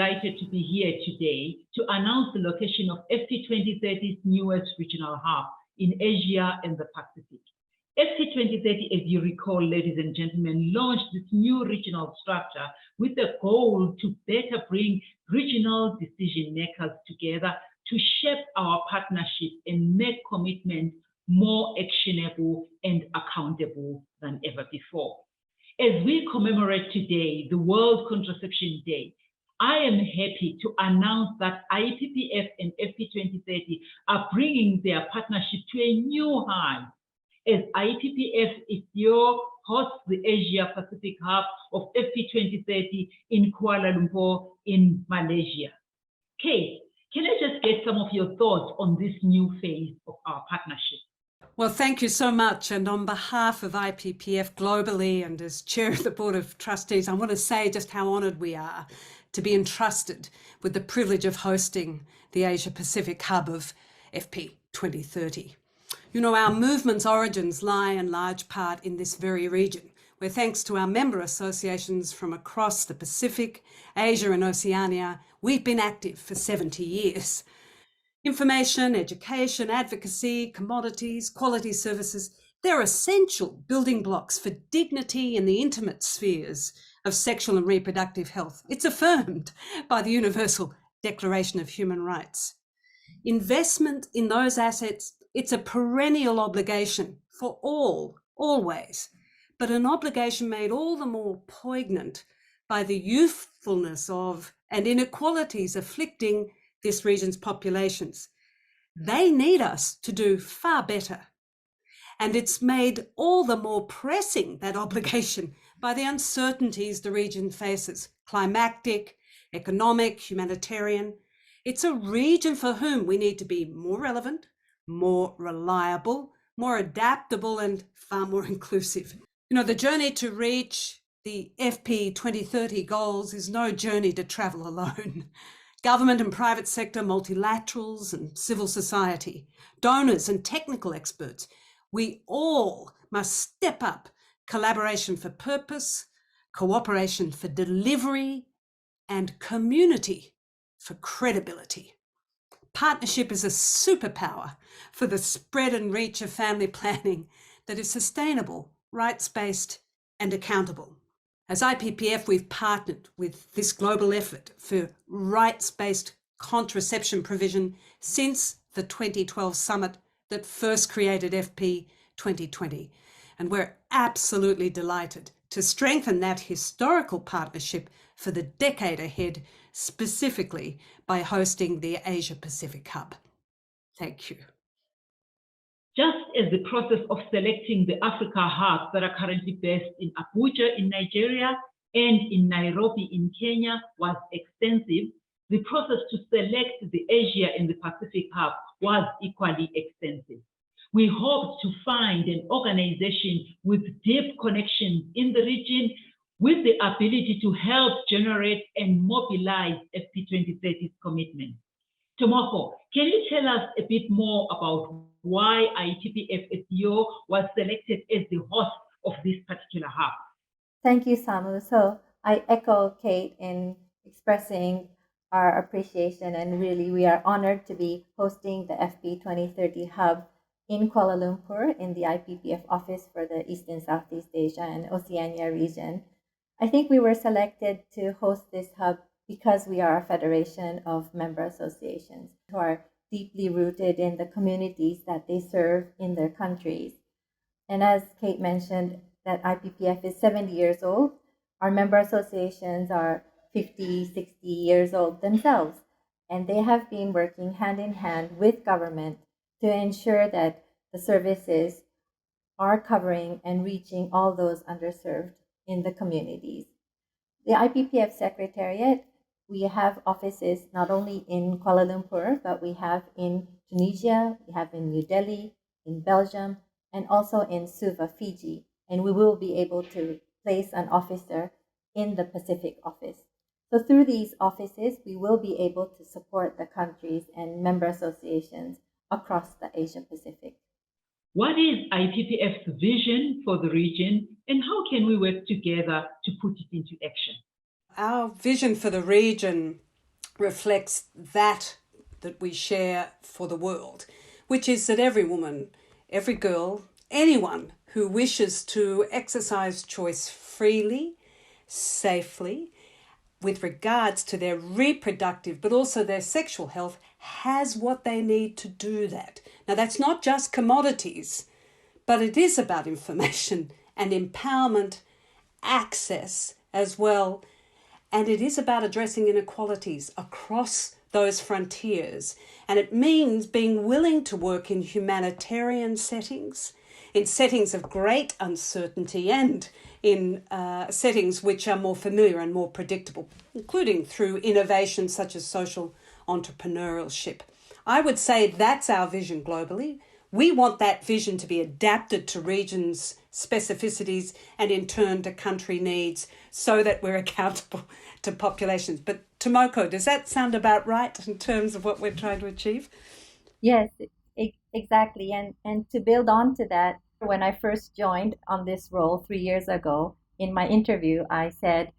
delighted to be here today to announce the location of FP2030's newest regional hub in Asia and the Pacific. FP2030, as you recall, ladies and gentlemen, launched this new regional structure with the goal to better bring regional decision makers together to shape our partnership and make commitments more actionable and accountable than ever before. As we commemorate today, the World Contraception Day, I am happy to announce that IPPF and FP2030 are bringing their partnership to a new high, as IPPF is your hosts the Asia Pacific hub of FP2030 in Kuala Lumpur in Malaysia. Kate, can I just get some of your thoughts on this new phase of our partnership? Well, thank you so much. And on behalf of IPPF globally and as chair of the Board of Trustees, I want to say just how honoured we are to be entrusted with the privilege of hosting the Asia Pacific hub of FP 2030. You know, our movement's origins lie in large part in this very region, where thanks to our member associations from across the Pacific, Asia and Oceania, we've been active for 70 years. Information, education, advocacy, commodities, quality services, they're essential building blocks for dignity in the intimate spheres of sexual and reproductive health. It's affirmed by the Universal Declaration of Human Rights. Investment in those assets, it's a perennial obligation for all, always, but an obligation made all the more poignant by the youthfulness of and inequalities afflicting this region's populations. They need us to do far better. And it's made all the more pressing, that obligation, by the uncertainties the region faces, climactic, economic, humanitarian. It's a region for whom we need to be more relevant, more reliable, more adaptable, and far more inclusive. You know, the journey to reach the FP 2030 goals is no journey to travel alone. Government and private sector, multilaterals and civil society, donors and technical experts, we all must step up collaboration for purpose, cooperation for delivery, and community for credibility. Partnership is a superpower for the spread and reach of family planning that is sustainable, rights-based, and accountable. As IPPF, we've partnered with this global effort for rights-based contraception provision since the 2012 summit that first created FP 2020. And we're absolutely delighted to strengthen that historical partnership for the decade ahead, specifically by hosting the Asia Pacific Hub. Thank you. Just as the process of selecting the Africa hubs that are currently based in Abuja in Nigeria and in Nairobi in Kenya was extensive, the process to select the Asia and the Pacific hub was equally extensive. We hope to find an organization with deep connections in the region with the ability to help generate and mobilize FP 2030's commitment. Tomoko, can you tell us a bit more about why IPPF SEO was selected as the host of this particular hub? Thank you, Samu. So I echo Kate in expressing our appreciation, and really we are honored to be hosting the FP 2030 hub in Kuala Lumpur in the IPPF office for the East and Southeast Asia and Oceania region. I think we were selected to host this hub because we are a federation of member associations who are deeply rooted in the communities that they serve in their countries. And as Kate mentioned, that IPPF is 70 years old. Our member associations are 50, 60 years old themselves. And they have been working hand in hand with government to ensure that the services are covering and reaching all those underserved in the communities. The IPPF Secretariat, we have offices not only in Kuala Lumpur, but we have in Tunisia, we have in New Delhi, in Belgium, and also in Suva, Fiji. And we will be able to place an officer in the Pacific office. So through these offices, we will be able to support the countries and member associations across the Asia Pacific. What is IPPF's vision for the region, and how can we work together to put it into action? Our vision for the region reflects that we share for the world, which is that every woman, every girl, anyone who wishes to exercise choice freely, safely, with regards to their reproductive but also their sexual health, has what they need to do that. Now, that's not just commodities, but it is about information and empowerment, access as well, and it is about addressing inequalities across those frontiers. And it means being willing to work in humanitarian settings, in settings of great uncertainty, and in settings which are more familiar and more predictable, including through innovations such as social entrepreneurship. I would say that's our vision globally. We want that vision to be adapted to regions' specificities and in turn to country needs so that we're accountable to populations. But Tomoko, does that sound about right in terms of what we're trying to achieve? Yes, exactly. And to build on to that, when I first joined on this role 3 years ago, in my interview, I said,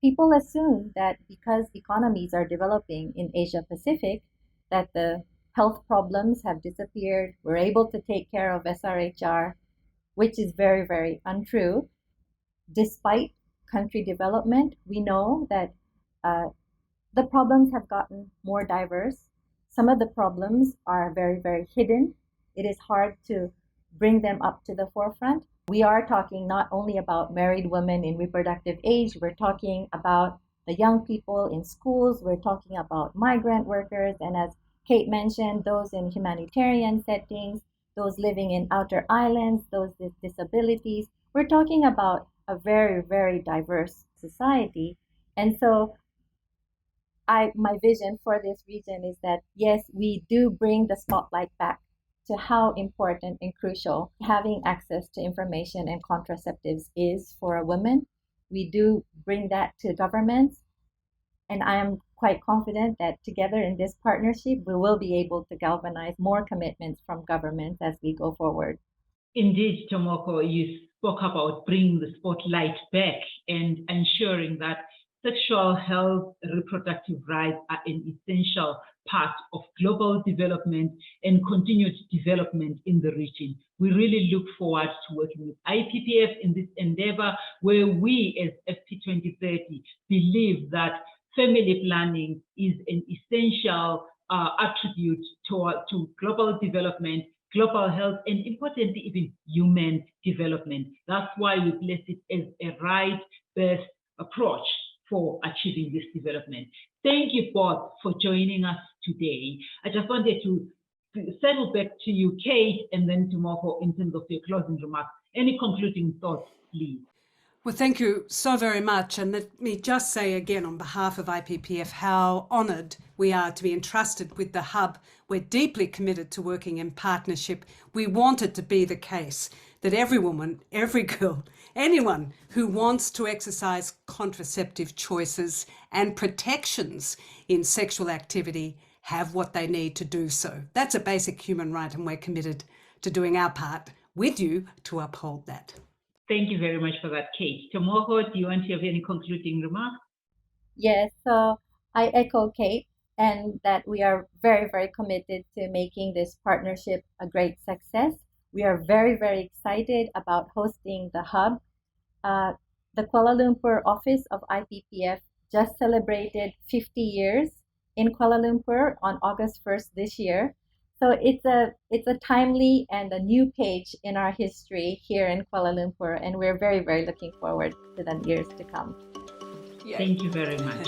people assume that because economies are developing in Asia Pacific, that the health problems have disappeared. We're able to take care of SRHR, which is very, very untrue. Despite country development, we know that the problems have gotten more diverse. Some of the problems are very, very hidden. It is hard to bring them up to the forefront. We are talking not only about married women in reproductive age, we're talking about the young people in schools, we're talking about migrant workers, and as Kate mentioned, those in humanitarian settings, those living in outer islands, those with disabilities. We're talking about a very, very diverse society. And so my vision for this region is that, yes, we do bring the spotlight back to how important and crucial having access to information and contraceptives is for a woman. We do bring that to governments, and I am quite confident that together in this partnership, we will be able to galvanize more commitments from governments as we go forward. Indeed, Tomoko, you spoke about bringing the spotlight back and ensuring that sexual health, reproductive rights are an essential part of global development and continued development in the region. We really look forward to working with IPPF in this endeavor, where we as FP2030 believe that family planning is an essential attribute to global development, global health, and importantly, even human development. That's why we place it as a right-based approach for achieving this development. Thank you both for joining us today. I just wanted to settle back to you, Kate, and then Tomoko in terms of your closing remarks. Any concluding thoughts, please? Well, thank you so very much. And let me just say again on behalf of IPPF how honoured we are to be entrusted with the hub. We're deeply committed to working in partnership. We want it to be the case that every woman, every girl, anyone who wants to exercise contraceptive choices and protections in sexual activity have what they need to do so. That's a basic human right, and we're committed to doing our part with you to uphold that. Thank you very much for that, Kate. Tomoko, do you want to have any concluding remarks? Yes, so I echo Kate, and that we are very, very committed to making this partnership a great success. We are very, very excited about hosting the hub. The Kuala Lumpur office of IPPF just celebrated 50 years in Kuala Lumpur on August 1st this year. So it's a timely and a new page in our history here in Kuala Lumpur, and we're very, very looking forward to the years to come. Thank you very much.